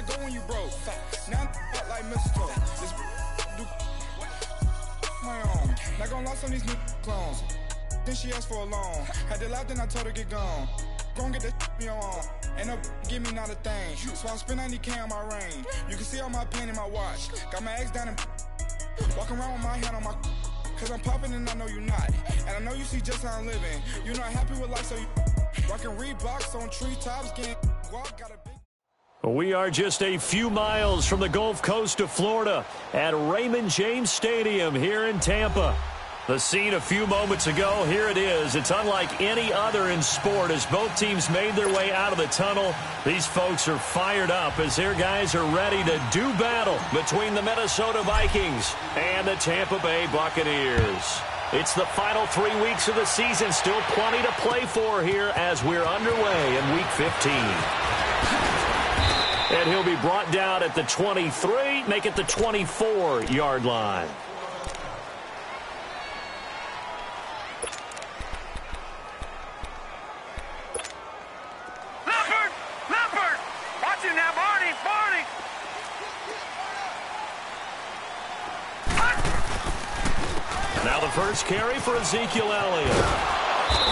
not go when you broke. Now I'm like mistletoe. This do my own. Not gonna lost on these new clones. Then she asked for a loan. Had to laugh, then I told her get gone. Gon' get that me on. Ain't no give me not a thing. So I spend 90K on my ring. You can see all my pain in my watch. Got my ex down and walking around with my hand on my. Cause I'm popping and I know you not. And I know you see just how I'm living. You not happy with life, so you rockin' Reeboks on treetops, getting walk, got a big. We are just a few miles from the Gulf Coast of Florida at Raymond James Stadium here in Tampa. The scene a few moments ago, here it is. It's unlike any other in sport as both teams made their way out of the tunnel. These folks are fired up as their guys are ready to do battle between the Minnesota Vikings and the Tampa Bay Buccaneers. It's the final 3 weeks of the season. Still plenty to play for here as we're underway in Week 15. And he'll be brought down at the 23, make it the 24-yard line. Now the first carry for Ezekiel Elliott.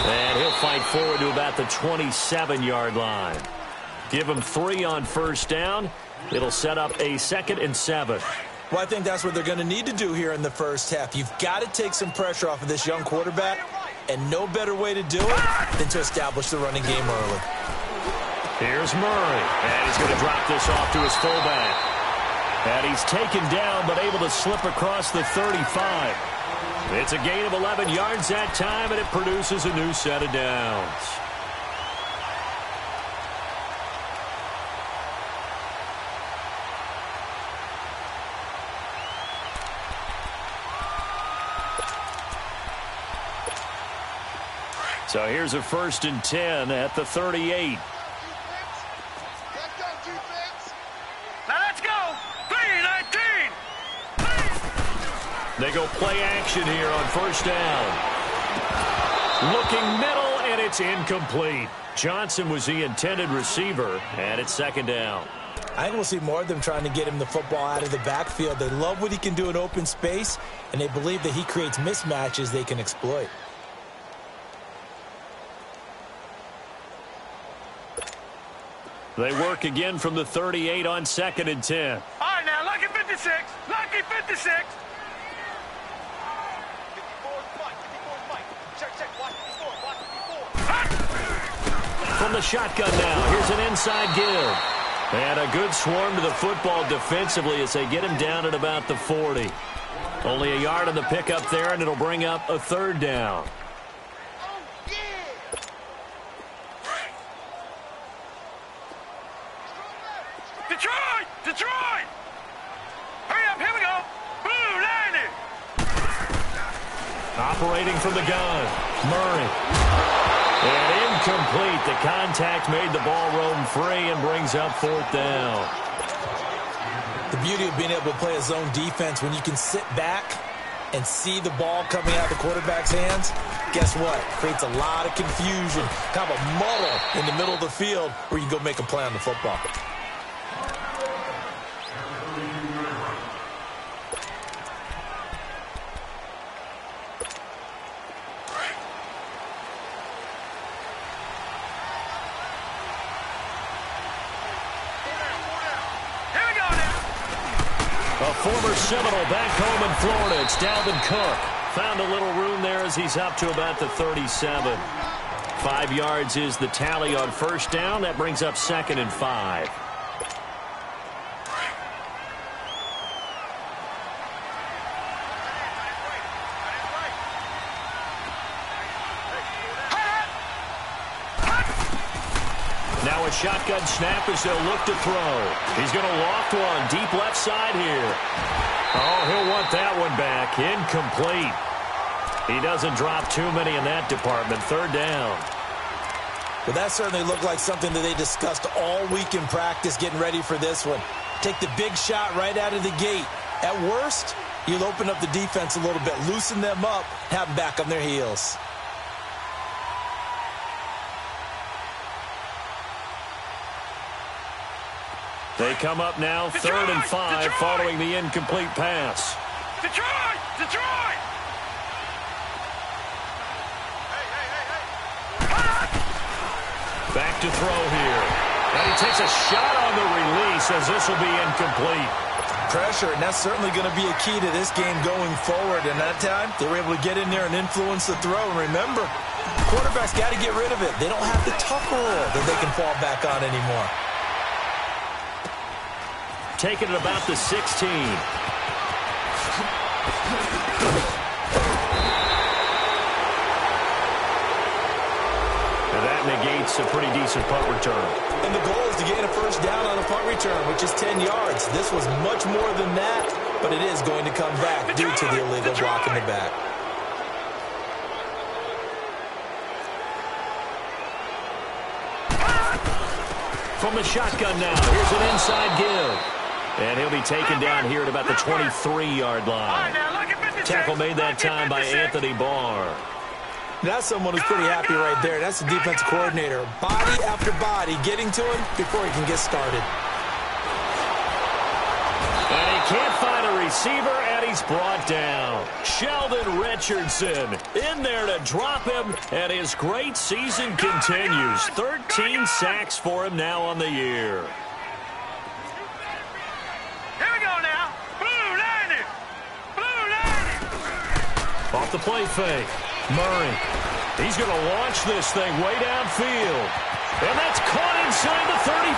And he'll fight forward to about the 27-yard line. Give him 3 on first down. It'll set up a 2nd and 7. Well, I think that's what they're going to need to do here in the first half. You've got to take some pressure off of this young quarterback, and no better way to do it than to establish the running game early. Here's Murray, and he's going to drop this off to his fullback. And he's taken down, but able to slip across the 35. It's a gain of 11 yards that time, and it produces a new set of downs. So here's a 1st and 10 at the 38. They go play action here on first down. Looking middle, and it's incomplete. Johnson was the intended receiver, and it's 2nd down. I think we'll see more of them trying to get him the football out of the backfield. They love what he can do in open space, and they believe that he creates mismatches they can exploit. They work again from the 38 on 2nd and 10. All right, now, lucky 56. Lucky 56. From the shotgun now, here's an inside give. And a good swarm to the football defensively as they get him down at about the 40. Only a yard on the pickup there, and it'll bring up a 3rd down. Detroit! Detroit! Hurry up, here we go. Blue, 90. Operating from the gun, Murray. And incomplete. The contact made the ball roam free and brings up 4th down. The beauty of being able to play a zone defense when you can sit back and see the ball coming out of the quarterback's hands, guess what? Creates a lot of confusion, kind of a muddle in the middle of the field where you can go make a play on the football. A former Seminole back home in Florida. It's Dalvin Cook. Found a little room there as he's up to about the 37. 5 yards is the tally on first down. That brings up 2nd and 5. Now a shotgun snap as they'll look to throw. He's going to loft one deep left side here. Oh, he'll want that one back. Incomplete. He doesn't drop too many in that department. 3rd down. Well, that certainly looked like something that they discussed all week in practice getting ready for this one. Take the big shot right out of the gate. At worst, you'll open up the defense a little bit, loosen them up, have them back on their heels. They come up now, Detroit, 3rd and 5, Detroit. following the incomplete pass. Detroit! Detroit! Back to throw here. And he takes a shot on the release as this will be incomplete. Pressure, and that's certainly going to be a key to this game going forward. And that time, they were able to get in there and influence the throw. And remember, quarterbacks got to get rid of it. They don't have the tough roll that they can fall back on anymore. Taking it about the 16. And that negates a pretty decent punt return. And the goal is to gain a first down on a punt return, which is 10 yards. This was much more than that, but it is going to come back due to the illegal block in the back. From the shotgun now, here's an inside give. And he'll be taken down here at about the 23-yard line. Tackle made that time by Anthony Barr. That's someone who's pretty happy right there. That's the defensive coordinator. Body after body getting to him before he can get started. And he can't find a receiver, and he's brought down. Sheldon Richardson in there to drop him, and his great season continues. 13 sacks for him now on the year. Here we go now. Blue Lightning. Blue Lightning. Off the play fake. Murray. He's going to launch this thing way downfield. And that's caught inside the 35.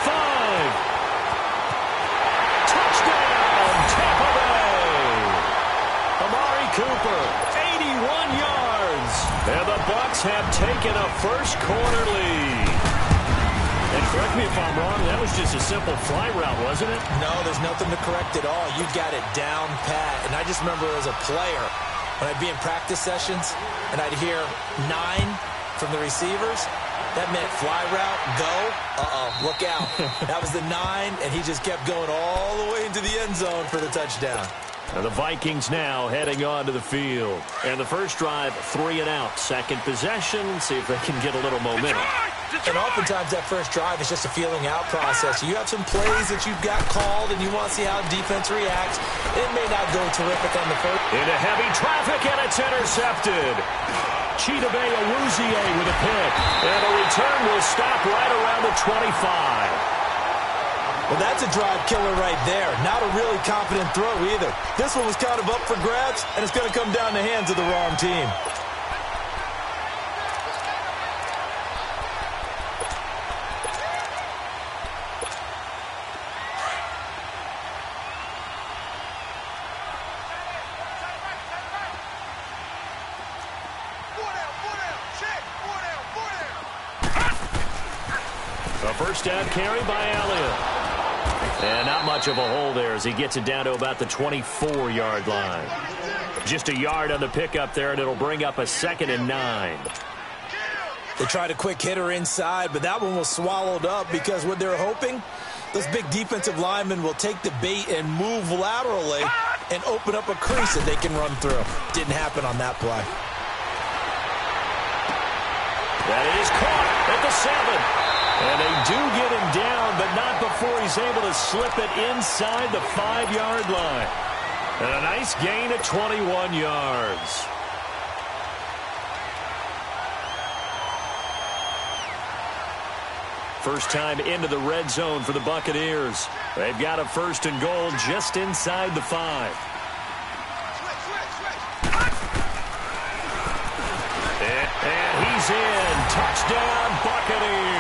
Touchdown, Tampa Bay. Amari Cooper, 81 yards. And the Bucs have taken a first quarter lead. And correct me if I'm wrong, that was just a simple fly route, wasn't it? No, there's nothing to correct at all. You got it down pat. And I just remember as a player, when I'd be in practice sessions and I'd hear 9 from the receivers, that meant fly route, go, look out. That was the 9, and he just kept going all the way into the end zone for the touchdown. And the Vikings now heading on to the field. And the first drive, 3 and out. Second possession, see if they can get a little momentum. And oftentimes that first drive is just a feeling out process. You have some plays that you've got called and you want to see how the defense reacts. It may not go terrific on the first. Into heavy traffic, and it's intercepted. Cheetah Bay Awuzie with a pick. And the return will stop right around the 25. Well, that's a drive killer right there. Not a really confident throw either. This one was kind of up for grabs, and it's going to come down the hands of the wrong team. A first down carry by Elliott. And not much of a hole there as he gets it down to about the 24-yard line. Just a yard on the pickup there, and it'll bring up a 2nd and 9. They tried a quick hitter inside, but that one was swallowed up because what they're hoping, those big defensive linemen will take the bait and move laterally and open up a crease that they can run through. Didn't happen on that play. That is caught at the 7. And they do get him down, but not before he's able to slip it inside the 5-yard line. And a nice gain of 21 yards. First time into the red zone for the Buccaneers. They've got a 1st and goal just inside the 5. And he's in. Touchdown, Buccaneers.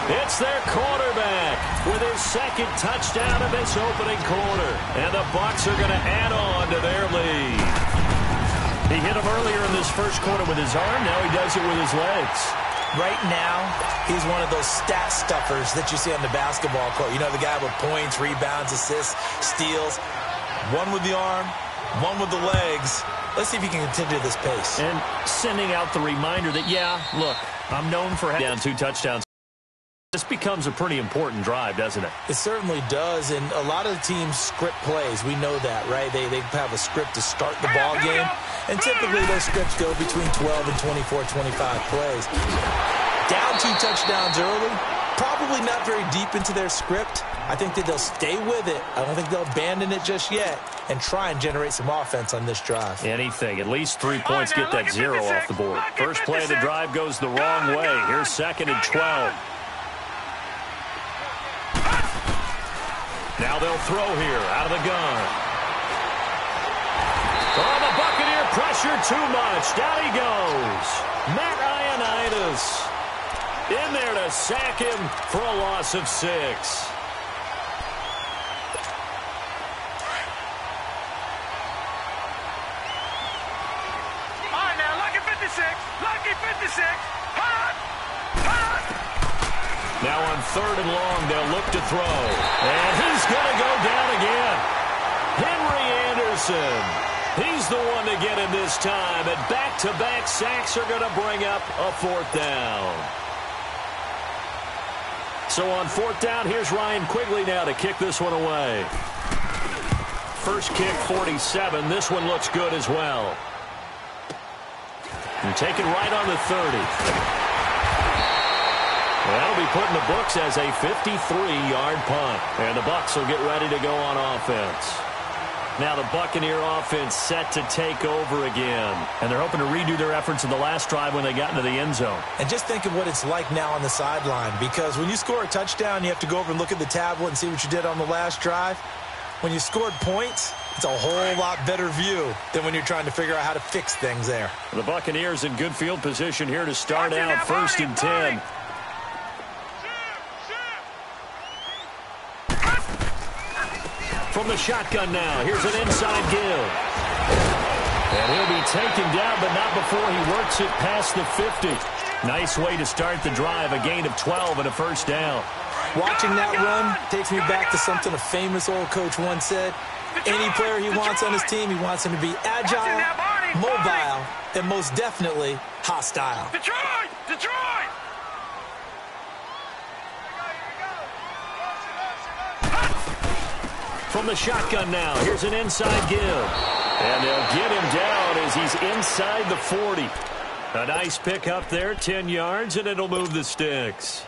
It's their quarterback with his 2nd touchdown of this opening quarter. And the Bucs are going to add on to their lead. He hit him earlier in this first quarter with his arm. Now he does it with his legs. Right now, he's one of those stat stuffers that you see on the basketball court. You know, the guy with points, rebounds, assists, steals. One with the arm, one with the legs. Let's see if he can continue this pace. And sending out the reminder that, yeah, look, I'm known for having down 2 touchdowns. This becomes a pretty important drive, doesn't it? It certainly does, and a lot of the teams script plays. We know that, right? They have a script to start the ball game, and typically those scripts go between 12 and 24, 25 plays. Down 2 touchdowns early, Probably not very deep into their script. I think that they'll stay with it. I don't think they'll abandon it just yet and try and generate some offense on this drive. Anything. At least 3 points get that 0 off the board. First play of the drive goes the wrong way. Here's 2nd and 12. Now they'll throw here out of the gun. Oh, the Buccaneer pressure too much. Down he goes. Matt Ioannidis in there to sack him for a loss of 6. All right, now, lucky 56. Lucky 56. Hot! Hot! Now on 3rd and long, they'll look to throw. And he's going to go down again. Henry Anderson. He's the one to get him this time. And back-to-back sacks are going to bring up a 4th down. So on 4th down, here's Ryan Quigley now to kick this one away. First kick, 47. This one looks good as well. And taken right on the 30. That'll be put in the books as a 53-yard punt. And the Bucs will get ready to go on offense. Now the Buccaneer offense set to take over again. And they're hoping to redo their efforts in the last drive when they got into the end zone. And just think of what it's like now on the sideline. Because when you score a touchdown, you have to go over and look at the tablet and see what you did on the last drive. When you scored points, it's a whole lot better view than when you're trying to figure out how to fix things there. The Buccaneers in good field position here to start out 1st and 10. From the shotgun now, here's an inside give. And he'll be taken down, but not before he works it past the 50. Nice way to start the drive, a gain of 12 and a 1st down. Watching that run takes me back to something a famous old coach once said. Any player he wants on his team, he wants him to be agile, mobile, and most definitely hostile. Detroit! Detroit! From the shotgun now, here's an inside give. And they'll get him down as he's inside the 40. A nice pick up there, 10 yards, and it'll move the sticks.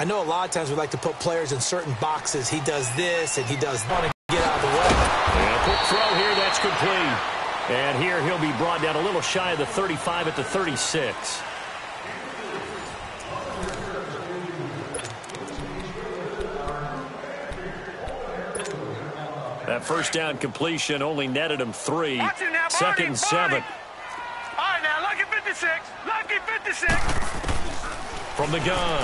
I know a lot of times we like to put players in certain boxes. He does this, and he does want to get out of the way. And a quick throw here, that's complete. And here he'll be brought down a little shy of the 35 at the 36. That 1st down completion only netted him 3. 2nd and 7. All right, now, lucky 56. Lucky 56. From the gun,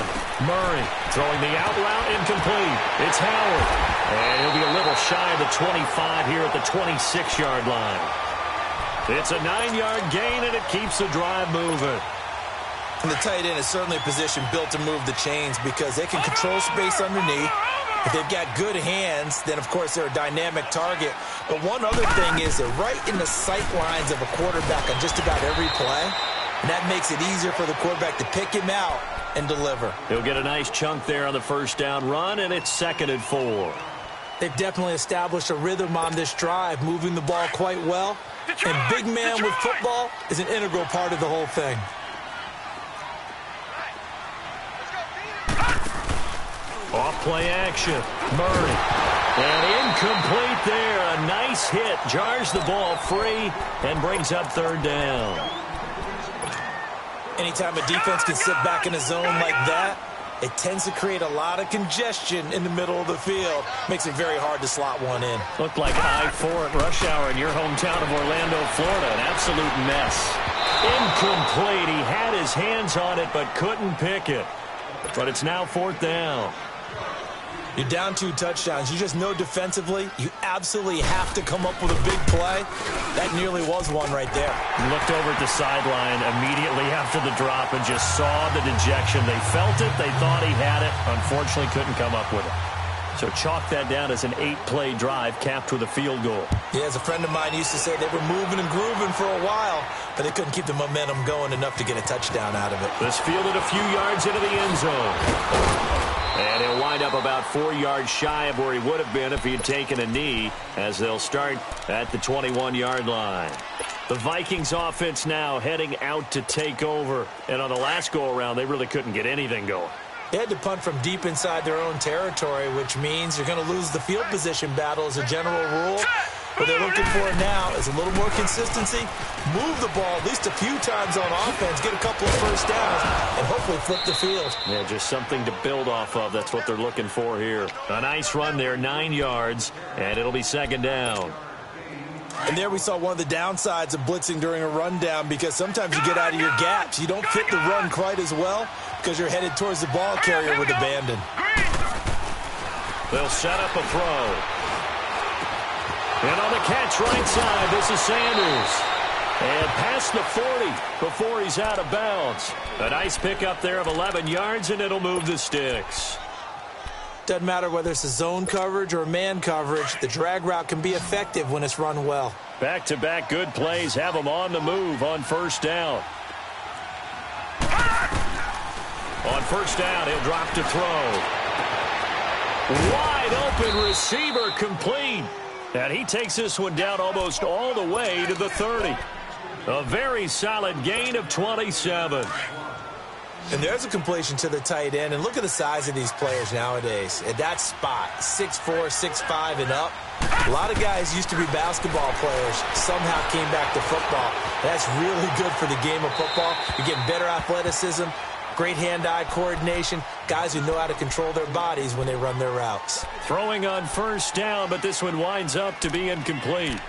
Murray throwing the out route incomplete. It's Howard. And he'll be a little shy of the 25 here at the 26-yard line. It's a 9-yard gain, and it keeps the drive moving. And the tight end is certainly a position built to move the chains because they can control space underneath. If they've got good hands, then, of course, they're a dynamic target. But one other thing is they're right in the sight lines of a quarterback on just about every play. And that makes it easier for the quarterback to pick him out and deliver. He'll get a nice chunk there on the 1st down run, and it's 2nd and 4. They've definitely established a rhythm on this drive, moving the ball quite well. And big man with football is an integral part of the whole thing. Off play action. Murray. And incomplete there. A nice hit. Jars the ball free and brings up 3rd down. Anytime a defense can sit back in a zone like that, it tends to create a lot of congestion in the middle of the field. Makes it very hard to slot one in. Looked like I-4 at rush hour in your hometown of Orlando, Florida. An absolute mess. Incomplete. He had his hands on it but couldn't pick it. But it's now 4th down. You're down 2 touchdowns. You just know defensively you absolutely have to come up with a big play. That nearly was one right there. He looked over at the sideline immediately after the drop and just saw the dejection. They felt it. They thought he had it. Unfortunately, couldn't come up with it. So chalk that down as an 8-play drive capped with a field goal. Yeah, as a friend of mine used to say, they were moving and grooving for a while, but they couldn't keep the momentum going enough to get a touchdown out of it. This fielded a few yards into the end zone. And he'll wind up about 4 yards shy of where he would have been if he had taken a knee, as they'll start at the 21-yard line. The Vikings offense now heading out to take over. And on the last go-around, they really couldn't get anything going. They had to punt from deep inside their own territory, which means you're going to lose the field position battle as a general rule. What they're looking for now is a little more consistency, move the ball at least a few times on offense, get a couple of first downs, and hopefully flip the field. Yeah, just something to build off of. That's what they're looking for here. A nice run there, 9 yards, and it'll be second down. And there we saw one of the downsides of blitzing during a rundown, because sometimes you get out of your gaps. You don't fit the run quite as well because you're headed towards the ball carrier with abandon. They'll set up a throw. And on the catch right side, this is Sanders. And past the 40 before he's out of bounds. A nice pickup there of 11 yards, and it'll move the sticks. Doesn't matter whether it's a zone coverage or man coverage, the drag route can be effective when it's run well. Back-to-back good plays have them on the move on first down. On first down, he'll drop to throw. Wide open receiver complete. And he takes this one down almost all the way to the 30. A very solid gain of 27. And there's a completion to the tight end. And look at the size of these players nowadays. At that spot, 6'4", 6'5", and up. A lot of guys used to be basketball players, somehow came back to football. That's really good for the game of football. You're getting better athleticism, great hand-eye coordination, guys who know how to control their bodies when they run their routes. Throwing on first down, but this one winds up to be incomplete.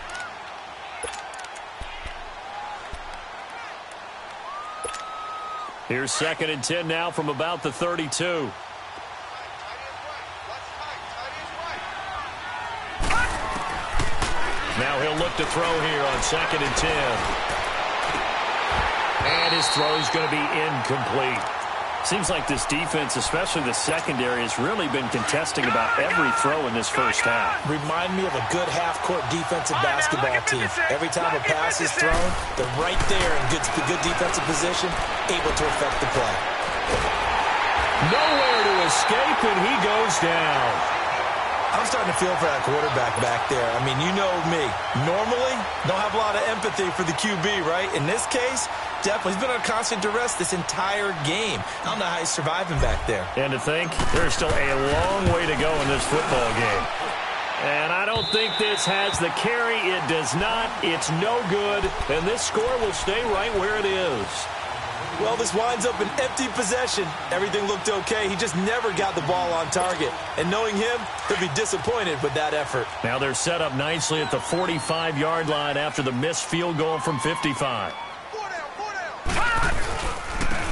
Here's 2nd and 10 now from about the 32. Now he'll look to throw here on 2nd and 10. And his throw is going to be incomplete. Seems like this defense, especially the secondary, has really been contesting about every throw in this first half. Remind me of a good half-court defensive basketball team. Every time a pass is thrown, they're right there in good defensive position, able to affect the play. Nowhere to escape, and he goes down. I'm starting to feel for that quarterback back there. I mean, you know me. Normally, don't have a lot of empathy for the QB, right? In this case, definitely. He's been under constant duress this entire game. I don't know how he's surviving back there. And to think, there's still a long way to go in this football game. And I don't think this has the carry. It does not. It's no good. And this score will stay right where it is. Well, this winds up an empty possession. Everything looked okay. He just never got the ball on target. And knowing him, he'll be disappointed with that effort. Now they're set up nicely at the 45-yard line after the missed field goal from 55.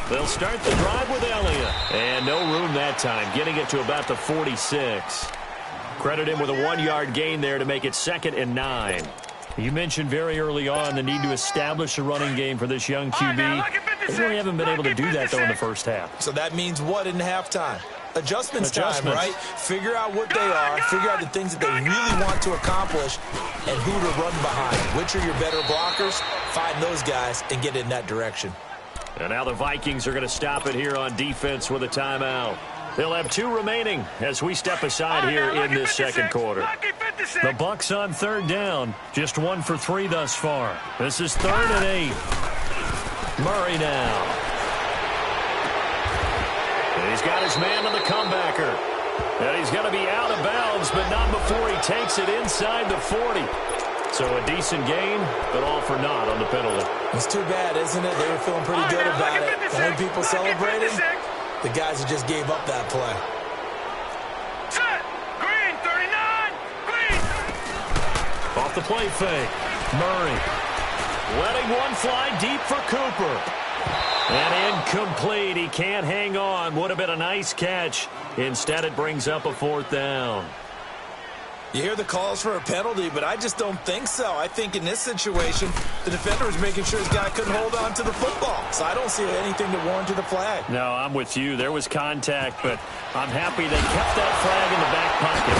They'll start the drive with Elliott. And no room that time, getting it to about the 46. Credit him with a 1-yard gain there to make it 2nd and 9. You mentioned very early on the need to establish a running game for this young QB. They really haven't been able to do that, though, in the first half. So that means what in halftime? Adjustments time, right? Figure out what they are, figure out the things that they really want to accomplish, and who to run behind. Which are your better blockers? Find those guys and get in that direction. And now the Vikings are going to stop it here on defense with a timeout. They'll have 2 remaining as we step aside here in this second quarter. The Bucs on 3rd down. Just 1 for 3 thus far. This is 3rd and 8. Murray now. And he's got his man on the comebacker. And he's going to be out of bounds, but not before he takes it inside the 40. So a decent gain, but all for naught on the penalty. It's too bad, isn't it? They were feeling pretty good about it. The only people celebrating, the guys who just gave up that play. Set. Green, 39. Green. Off the play fake. Murray letting one fly deep for Cooper. And incomplete. He can't hang on. Would have been a nice catch. Instead, it brings up a 4th down. You hear the calls for a penalty, but I just don't think so. I think in this situation, the defender was making sure his guy couldn't hold on to the football. So I don't see anything to warrant to the flag. No, I'm with you. There was contact, but I'm happy they kept that flag in the back pocket.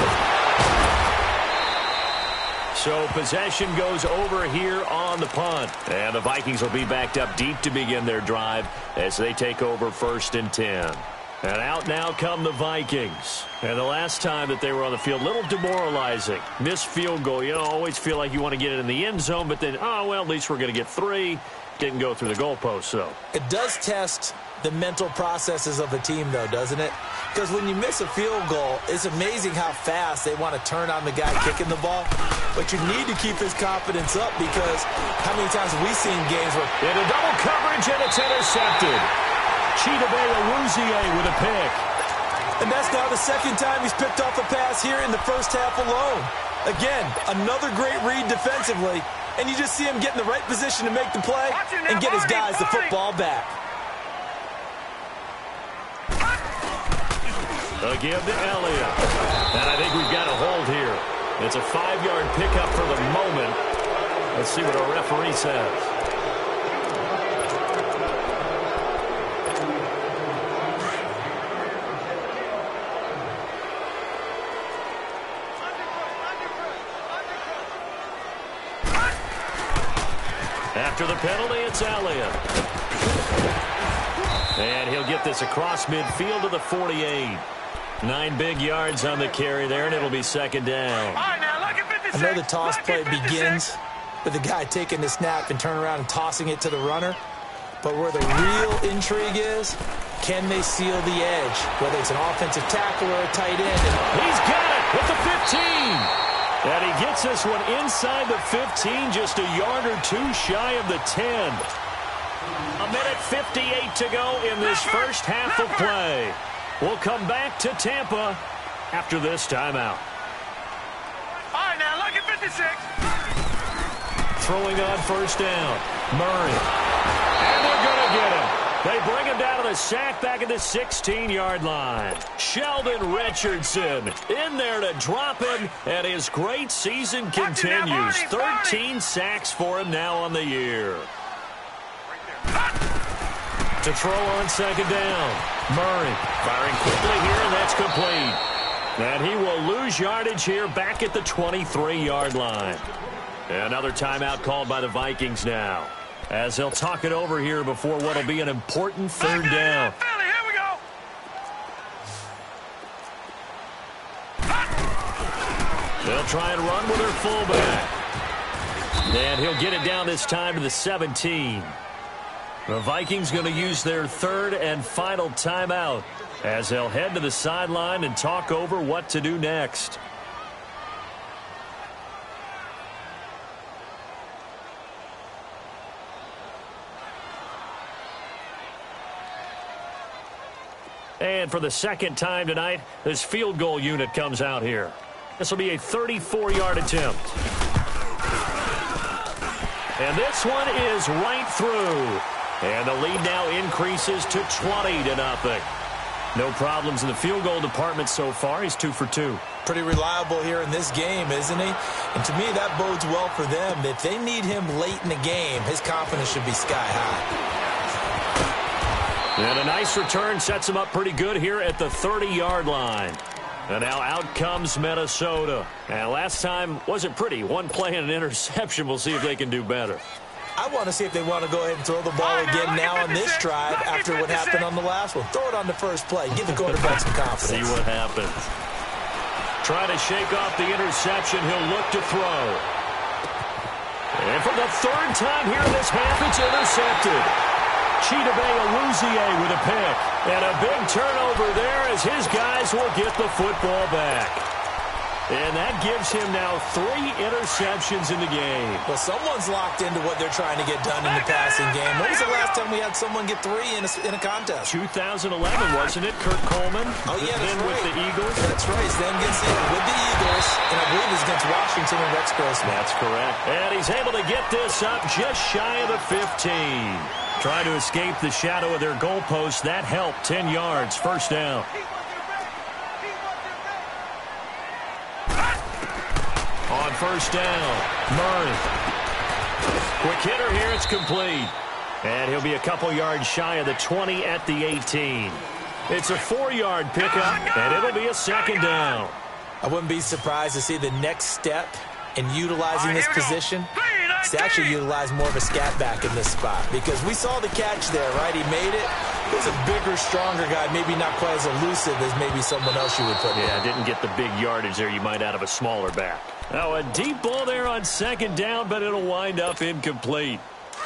So possession goes over here on the punt. And the Vikings will be backed up deep to begin their drive as they take over 1st and 10. And out now come the Vikings. And the last time that they were on the field, a little demoralizing. Missed field goal. You know, always feel like you want to get it in the end zone, but then, oh, well, at least we're going to get 3. Didn't go through the goalpost, though. It does test the mental processes of a team, though, doesn't it? Because when you miss a field goal, it's amazing how fast they want to turn on the guy kicking the ball. But you need to keep his confidence up, because how many times have we seen games where... Into double coverage, and it's intercepted. Stidy with a pick. And that's now the second time he's picked off a pass here in the first half alone. Again, another great read defensively, and you just see him get in the right position to make the play and get his guys the football back. A give to Elliott. And I think we've got a hold here. It's a 5-yard pickup for the moment. Let's see what our referee says. After the penalty, it's Elliott. And he'll get this across midfield to the 48. 9 big yards on the carry there, and it'll be second down. I know the toss play begins with the guy taking the snap and turn around and tossing it to the runner. But where the real intrigue is, can they seal the edge? Whether it's an offensive tackle or a tight end. He's got it with the 15. And he gets this one inside the 15, just a yard or two shy of the 10. A minute 58 to go in this first half of play. We'll come back to Tampa after this timeout. All right, now look at 56. Throwing on first down. Murray. And they're going to get him. They bring him down to the sack back at the 16-yard line. Sheldon Richardson in there to drop him, and his great season continues. 13 sacks for him now on the year. To throw on second down. Murray firing quickly here, and that's complete. And he will lose yardage here back at the 23-yard line. Another timeout called by the Vikings now, as they'll talk it over here before what will be an important third down. Here we go. They'll try and run with their fullback. And he'll get it down this time to the 17. The Vikings going to use their third and final timeout as they'll head to the sideline and talk over what to do next. And for the second time tonight, this field goal unit comes out here. This will be a 34-yard attempt. And this one is right through. And the lead now increases to 20-0. No problems in the field goal department so far. He's 2 for 2. Pretty reliable here in this game, isn't he? And to me, that bodes well for them. If they need him late in the game, his confidence should be sky high. And a nice return sets him up pretty good here at the 30-yard line. And now out comes Minnesota. And last time wasn't pretty. One play and an interception. We'll see if they can do better. I want to see if they want to go ahead and throw the ball again now on this drive after what happened on the last one. Throw it on the first play. Give the quarterback some confidence. See what happens. Trying to shake off the interception. He'll look to throw. And for the third time here in this half, it's intercepted. Stidy with a pick. And a big turnover there as his guys will get the football back. And that gives him now 3 interceptions in the game. Well, someone's locked into what they're trying to get done in the passing game. When was the last time we had someone get 3 in a contest? 2011, wasn't it? Kurt Coleman. Oh, yeah, that's right. With the Eagles. That's right. Then gets in with the Eagles. And I believe it's against Washington and Rex Grossman. That's correct. And he's able to get this up just shy of the 15. Trying to escape the shadow of their goalpost. That helped. 10 yards. First down. On first down, Murray. Quick hitter here. It's complete. And he'll be a couple yards shy of the 20 at the 18. It's a 4-yard pickup, and it'll be a second down. I wouldn't be surprised to see the next step in utilizing this position. To actually utilize more of a scat back in this spot, because we saw the catch there, right? He made it. He's a bigger, stronger guy, maybe not quite as elusive as maybe someone else you would put in. Yeah, didn't get the big yardage there you might out of a smaller back. Now a deep ball there on second down, but it'll wind up incomplete.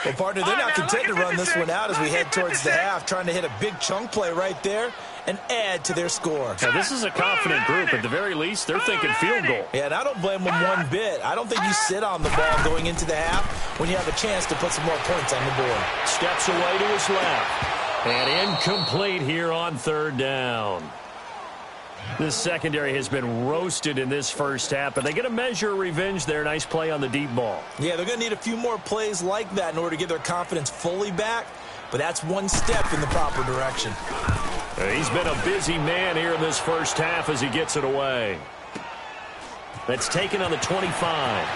Well, partner, they're not content to run this one out as we head towards the half, trying to hit a big chunk play right there and add to their score. Now, this is a confident group. At the very least, they're thinking field goal. Yeah, and I don't blame them one bit. I don't think you sit on the ball going into the half when you have a chance to put some more points on the board. Steps away to his left. And incomplete here on third down. This secondary has been roasted in this first half, but they get a measure of revenge there. Nice play on the deep ball. Yeah, they're going to need a few more plays like that in order to get their confidence fully back, but that's one step in the proper direction. He's been a busy man here in this first half as he gets it away. That's taken on the 25.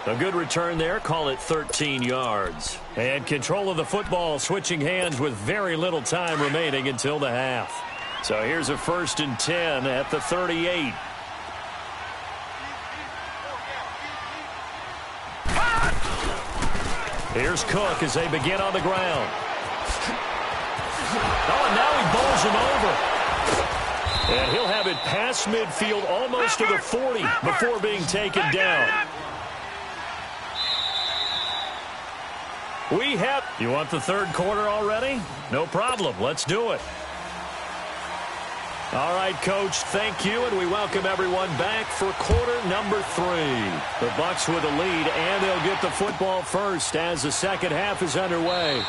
A good return there. Call it 13 yards. And control of the football switching hands with very little time remaining until the half. So here's a 1st and 10 at the 38. Here's Cook as they begin on the ground. Oh, and now he bowls him over. And he'll have it past midfield almost to the 40 before being taken down. You want the third quarter already? No problem. Let's do it. All right, Coach, thank you, and we welcome everyone back for quarter number 3. The Bucs with the lead, and they'll get the football first as the second half is underway.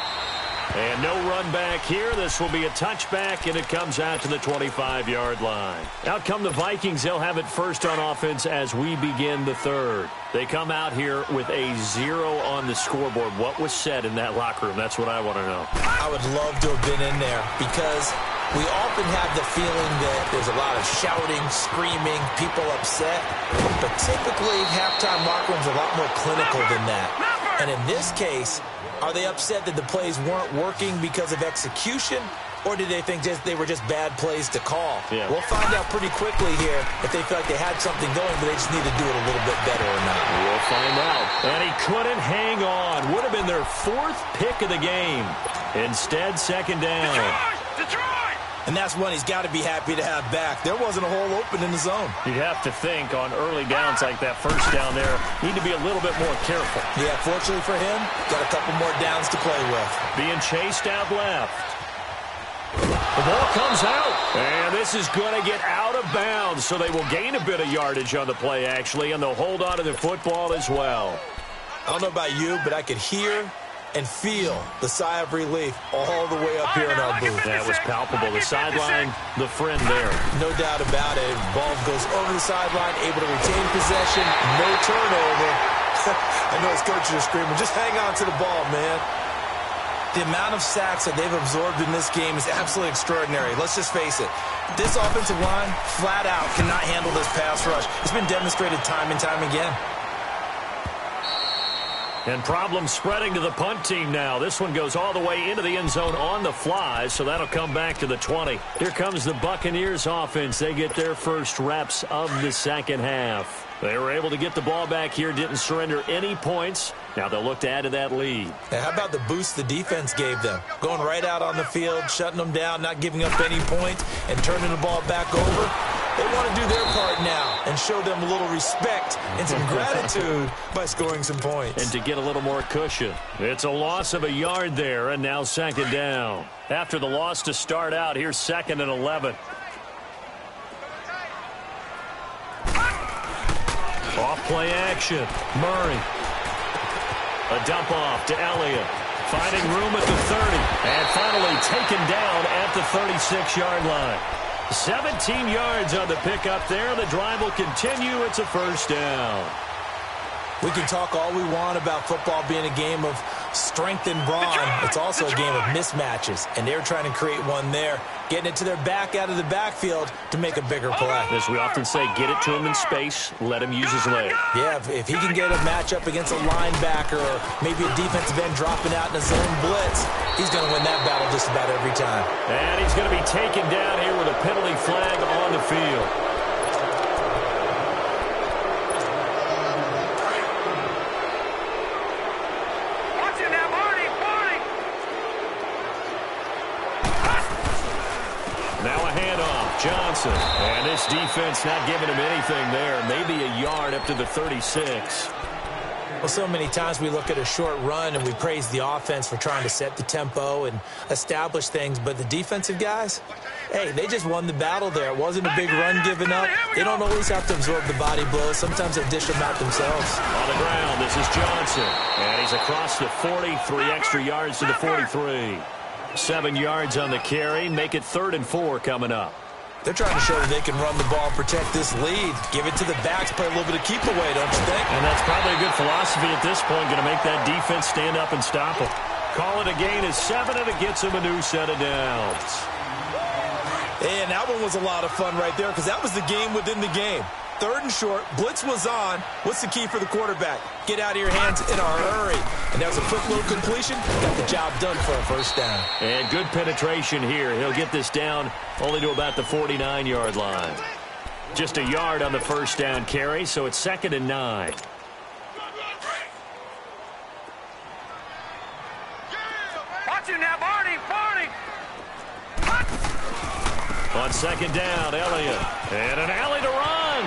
And no run back here. This will be a touchback, and it comes out to the 25-yard line. Out come the Vikings. They'll have it first on offense as we begin the third. They come out here with a 0 on the scoreboard. What was said in that locker room? That's what I want to know. I would love to have been in there because we often have the feeling that there's a lot of shouting, screaming, people upset. But typically, halftime locker rooms are a lot more clinical than that. And in this case, are they upset that the plays weren't working because of execution, or did they think they were just bad plays to call? Yeah. We'll find out pretty quickly here if they feel like they had something going, but they just need to do it a little bit better or not. We'll find out. And he couldn't hang on. Would have been their 4th pick of the game. Instead, second down. Detroit! And that's one he's got to be happy to have back. There wasn't a hole open in the zone. You'd have to think on early downs like that first down there, need to be a little bit more careful. Yeah, fortunately for him, got a couple more downs to play with. Being chased out left. The ball comes out, and this is going to get out of bounds, so they will gain a bit of yardage on the play, actually, and they'll hold on to the football as well. I don't know about you, but I could hear and feel the sigh of relief all the way up here in our booth. That was palpable. The sideline, the friend there. No doubt about it. Ball goes over the sideline, able to retain possession, no turnover. I know his coaches are screaming, just hang on to the ball, man. The amount of sacks that they've absorbed in this game is absolutely extraordinary. Let's just face it. This offensive line, flat out, cannot handle this pass rush. It's been demonstrated time and time again. And problems spreading to the punt team now. This one goes all the way into the end zone on the fly, so that'll come back to the 20. Here comes the Buccaneers offense. They get their first reps of the second half. They were able to get the ball back here, didn't surrender any points. Now they'll look to add to that lead. And how about the boost the defense gave them? Going right out on the field, shutting them down, not giving up any points, and turning the ball back over. They want to do their part now and show them a little respect and some gratitude by scoring some points. And to get a little more cushion. It's a loss of a yard there, and now second down. After the loss to start out, here's 2nd and 11. Off play action. Murray. A dump off to Elliott. Finding room at the 30. And finally taken down at the 36-yard line. 17 yards on the pickup there. The drive will continue. It's a first down. We can talk all we want about football being a game of strength and brawn. It's also a game of mismatches, and they're trying to create one there, getting it to their back out of the backfield to make a bigger play. As we often say, get it to him in space, let him use his leg. Yeah, if he can get a matchup against a linebacker or maybe a defensive end dropping out in a zone blitz, he's going to win that battle just about every time. And he's going to be taken down here with a penalty flag on the field. Now a handoff. Johnson. And this defense not giving him anything there. Maybe a yard up to the 36. Well, so many times we look at a short run and we praise the offense for trying to set the tempo and establish things, but the defensive guys, hey, they just won the battle there. It wasn't a big run given up. They don't always have to absorb the body blows. Sometimes they dish them out themselves. On the ground, this is Johnson. And he's across the 40, 3 extra yards to the 43. 7 yards on the carry. Make it 3rd and 4 coming up. They're trying to show that they can run the ball, protect this lead. Give it to the backs, play a little bit of keep away, don't you think? And that's probably a good philosophy at this point, going to make that defense stand up and stop them. Call it a gain of 7, and it gets them a new set of downs. And that one was a lot of fun right there because that was the game within the game. 3rd and short, blitz was on. What's the key for the quarterback? Get out of your hands in a hurry. And that was a quick little completion. Got the job done for a 1st down. And good penetration here. He'll get this down only to about the 49-yard line. Just a yard on the 1st down carry, so it's 2nd and 9. Watch him now, Barney. On 2nd down, Elliott. And an alley to run.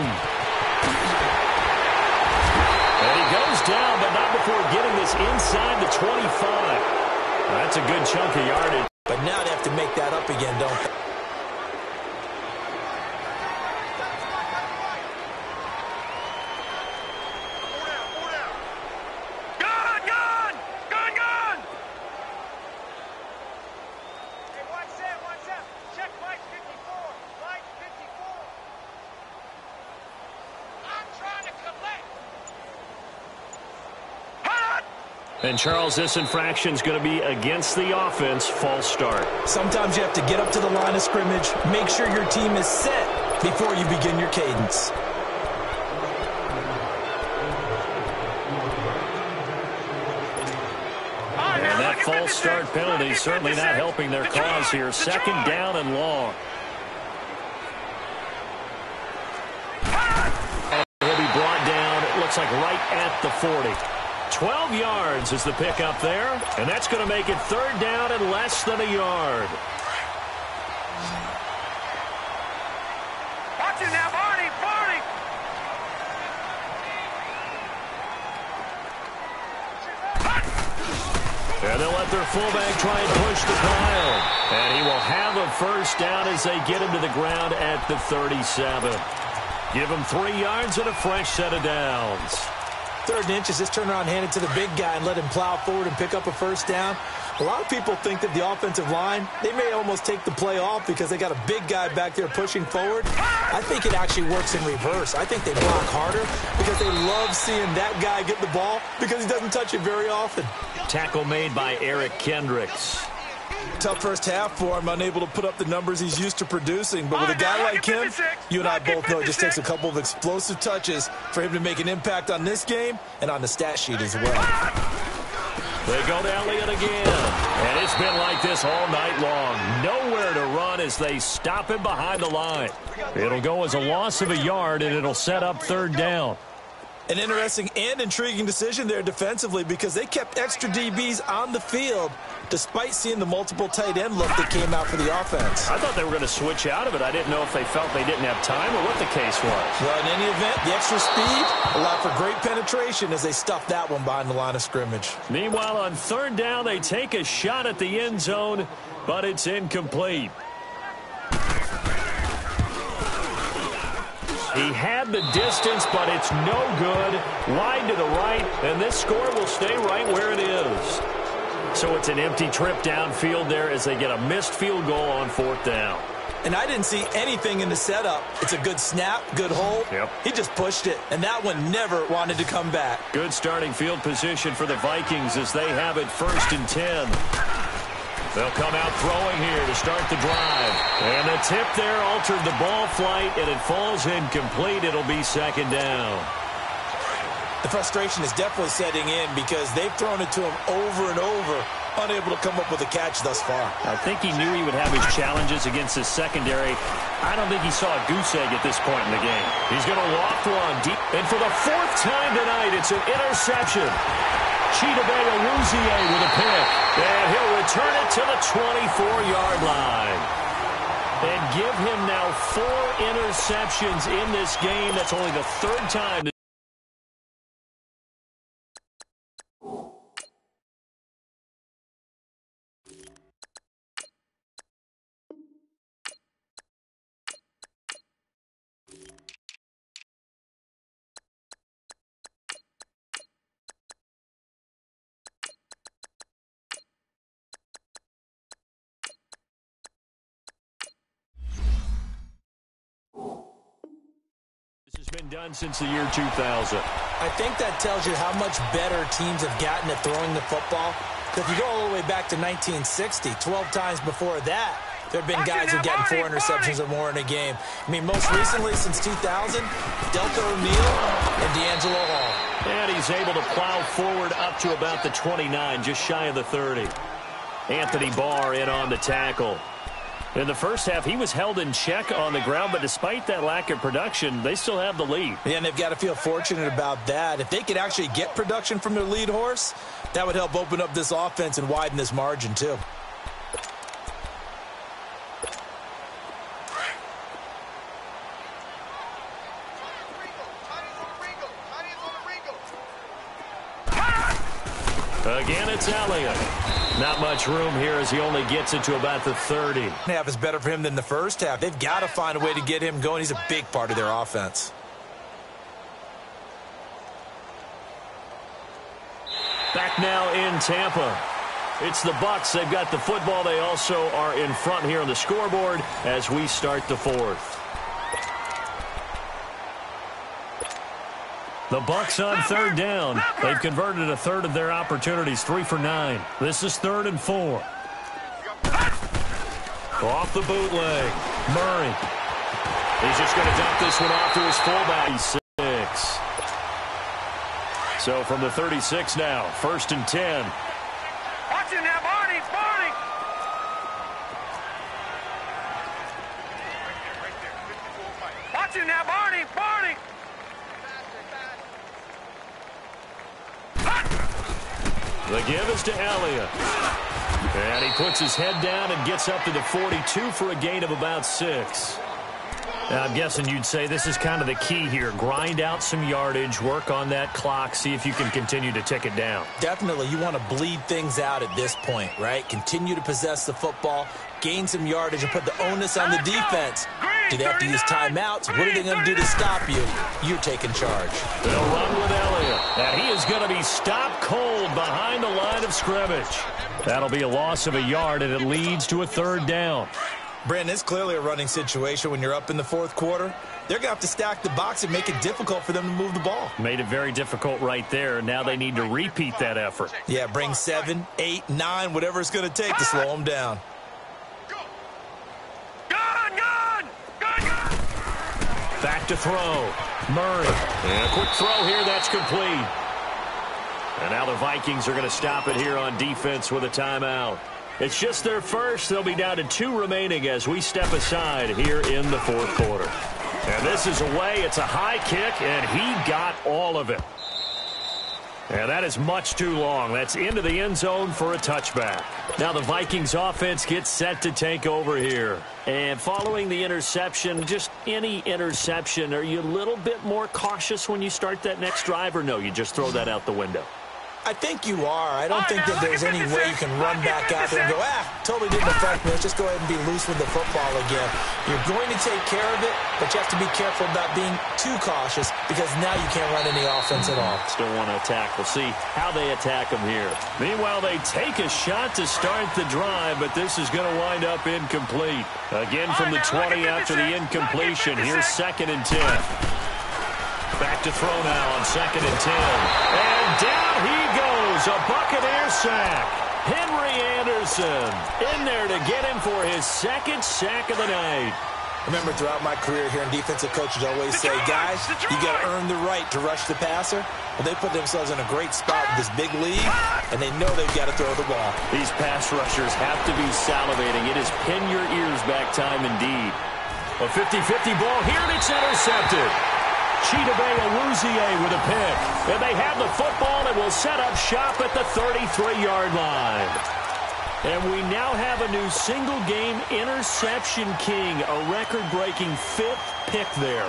And he goes down, but not before getting this inside the 25. That's a good chunk of yardage. But now they have to make that up again, don't they? And, Charles, this infraction is going to be against the offense. False start. Sometimes you have to get up to the line of scrimmage, make sure your team is set before you begin your cadence. And that false start penalty certainly not helping their cause here. 2nd down and long. And he'll be brought down, it looks like right at the 40. 12 yards is the pickup there, and that's going to make it 3rd down and less than a yard. Watch him now, Barney. And they'll let their fullback try and push the pile. And he will have a 1st down as they get him to the ground at the 37. Give him 3 yards and a fresh set of downs. 3rd and inches, just turn around, hand it to the big guy, and let him plow forward and pick up a 1st down. A lot of people think that the offensive line, they may almost take the play off because they got a big guy back there pushing forward. I think it actually works in reverse. I think they block harder because they love seeing that guy get the ball because he doesn't touch it very often. Tackle made by Eric Kendricks. Tough 1st half for him, unable to put up the numbers he's used to producing. But with a guy like him, you and I both know it just takes a couple of explosive touches for him to make an impact on this game and on the stat sheet as well. They go to Elliott again. And it's been like this all night long. Nowhere to run as they stop him behind the line. It'll go as a loss of a yard, and it'll set up 3rd down. An interesting and intriguing decision there defensively because they kept extra DBs on the field despite seeing the multiple tight end look that came out for the offense. I thought they were going to switch out of it. I didn't know if they felt they didn't have time or what the case was. Well, in any event, the extra speed allowed for great penetration as they stuffed that one behind the line of scrimmage. Meanwhile, on 3rd down, they take a shot at the end zone, but it's incomplete. He had the distance, but it's no good. Wide to the right, and this score will stay right where it is. So it's an empty trip downfield there as they get a missed field goal on 4th down. And I didn't see anything in the setup. It's a good snap, good hold. Yep. He just pushed it, and that one never wanted to come back. Good starting field position for the Vikings as they have it 1st and 10. They'll come out throwing here to start the drive. And the tip there altered the ball flight, and it falls incomplete. It'll be 2nd down. The frustration is definitely setting in because they've thrown it to him over and over, unable to come up with a catch thus far. I think he knew he would have his challenges against his secondary. I don't think he saw a goose egg at this point in the game. He's going to loft one deep. And for the 4th time tonight, it's an interception. Chidobe with a pick. And he'll return it to the 24-yard line. And give him now 4 interceptions in this game. That's only the 3rd time. This has been done since the year 2000. I think that tells you how much better teams have gotten at throwing the football. Because if you go all the way back to 1960, 12 times before that, there have been guys who've gotten 4 interceptions or more in a game. I mean, most recently, since 2000, Delta O'Neal and D'Angelo Hall. And he's able to plow forward up to about the 29, just shy of the 30. Anthony Barr in on the tackle. In the first half, he was held in check on the ground, but despite that lack of production, they still have the lead. Yeah, and they've got to feel fortunate about that. If they could actually get production from their lead horse, that would help open up this offense and widen this margin, too. Again, it's Elliott. Not much room here as he only gets it to about the 30. Half is better for him than the first half. They've got to find a way to get him going. He's a big part of their offense. Back now in Tampa. It's the Bucs. They've got the football. They also are in front here on the scoreboard as we start the 4th. The Bucs on 3rd down. They've converted 1/3 of their opportunities, 3 for 9. This is 3rd and 4. Off the bootleg. Murray. He's just going to dump this one off to his fullback. 6. So from the 36 now, 1st and 10. Watch him now, Barney, Barney. Watch him now, Barney, Barney. The give is to Elliott. And he puts his head down and gets up to the 42 for a gain of about 6. Now, I'm guessing you'd say this is kind of the key here. Grind out some yardage, work on that clock, see if you can continue to tick it down. Definitely. You want to bleed things out at this point, right? Continue to possess the football, gain some yardage, and put the onus on the defense. Do they have to use timeouts? What are they going to do to stop you? You're taking charge. They'll run with Elliott. And he is going to be stopped cold behind the line of scrimmage. That'll be a loss of a yard, and it leads to a 3rd down. Brandon, it's clearly a running situation when you're up in the 4th quarter. They're going to have to stack the box and make it difficult for them to move the ball. Made it very difficult right there. Now they need to repeat that effort. Yeah, bring 7, 8, 9, whatever it's going to take to slow them down. Back to throw. Murray. And a quick throw here. That's complete. And now the Vikings are going to stop it here on defense with a timeout. It's just their first. They'll be down to 2 remaining as we step aside here in the 4th quarter. And this is away. It's a high kick, and he got all of it. And that is much too long. That's into the end zone for a touchback. Now the Vikings offense gets set to take over here. And following the interception, just any interception, are you a little bit more cautious when you start that next drive, or no, you just throw that out the window? I think you are. I don't think that there's any way you can run back out there and go, totally didn't affect me. Let's just go ahead and be loose with the football again. You're going to take care of it, but you have to be careful about being too cautious because now you can't run any offense at all. Still want to attack. We'll see how they attack them here. Meanwhile, they take a shot to start the drive, but this is going to wind up incomplete. Again from the 20 after the incompletion. Here's 2nd and 10. Back to throw now on 2nd and 10. And down he goes. A Buccaneer sack. Henry Anderson in there to get him for his 2nd sack of the night. Remember, throughout my career here in defensive coaches always say, guys, you got to earn the right to rush the passer. Well, they put themselves in a great spot with this big lead, and they know they've got to throw the ball. These pass rushers have to be salivating. It is pin your ears back time indeed. A 50-50 ball here, and it's intercepted. Chidobe Awuzie with a pick. And they have the football and will set up shop at the 33-yard line. And we now have a new single-game interception king, a record-breaking 5th pick there.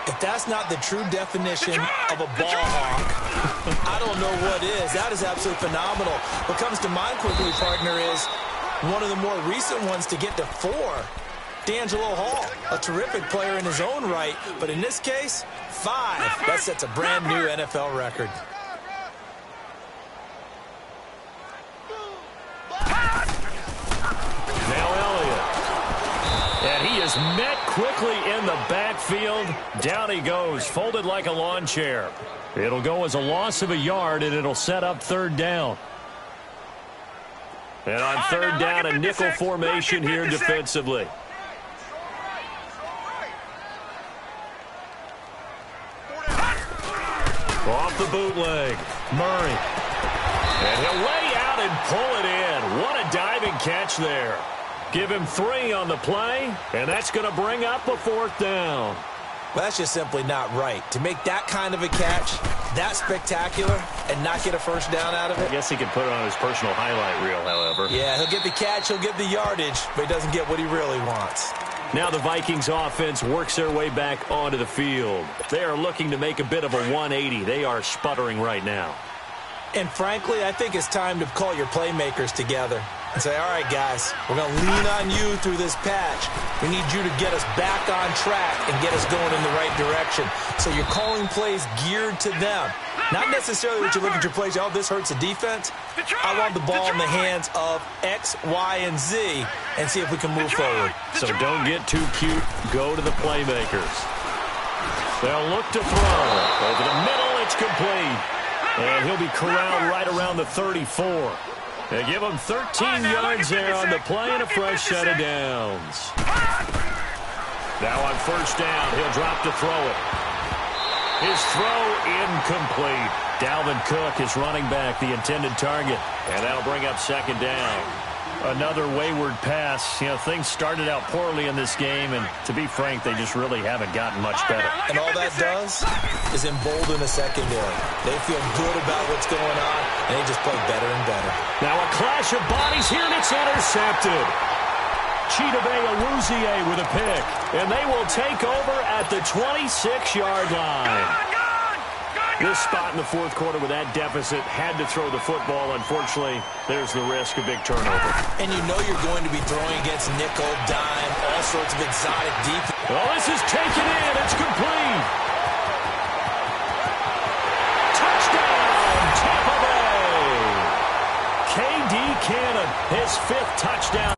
If that's not the true definition of a ball hawk, I don't know what is. That is absolutely phenomenal. What comes to mind quickly, partner, is one of the more recent ones to get to 4. D'Angelo Hall, a terrific player in his own right, but in this case, 5. That sets a brand new NFL record. And he is met quickly in the backfield. Down he goes, folded like a lawn chair. It'll go as a loss of a yard, and it'll set up 3rd down. And on 3rd down, a nickel formation here defensively. Off the bootleg, Murray. And he'll lay out and pull it in. What a diving catch there. Give him 3 on the play, and that's going to bring up a 4th down. Well, that's just simply not right. To make that kind of a catch, that spectacular, and not get a 1st down out of it. I guess he could put it on his personal highlight reel, however. Yeah, he'll get the catch, he'll get the yardage, but he doesn't get what he really wants. Now the Vikings offense works their way back onto the field. They are looking to make a bit of a 180. They are sputtering right now. And frankly, I think it's time to call your playmakers together and say, all right, guys, we're going to lean on you through this patch. We need you to get us back on track and get us going in the right direction. So you're calling plays geared to them. Not necessarily that you look at your plays, oh, this hurts the defense. I want the ball in the hands of X, Y, and Z and see if we can move forward. So don't get too cute. Go to the playmakers. They'll look to throw. Over the middle, it's complete. And he'll be corralled right around the 34. They give him 13 yards there on the play and a fresh set of downs. Now on 1st down, he'll drop to throw it. His throw incomplete. Dalvin Cook is running back, the intended target. And that'll bring up 2nd down. Another wayward pass. You know, things started out poorly in this game, and to be frank, they just really haven't gotten much better. And all that does is embolden the secondary. They feel good about what's going on, and they just play better and better. Now a clash of bodies here, and it's intercepted. Chidobe Awuzie with a pick, and they will take over at the 26-yard line. This spot in the 4th quarter with that deficit, had to throw the football. Unfortunately, there's the risk of big turnover. And you know you're going to be throwing against nickel, dime, all sorts of exotic defense. Well, this is taken in. It's complete. Touchdown, Tampa Bay. K.D. Cannon, his 5th touchdown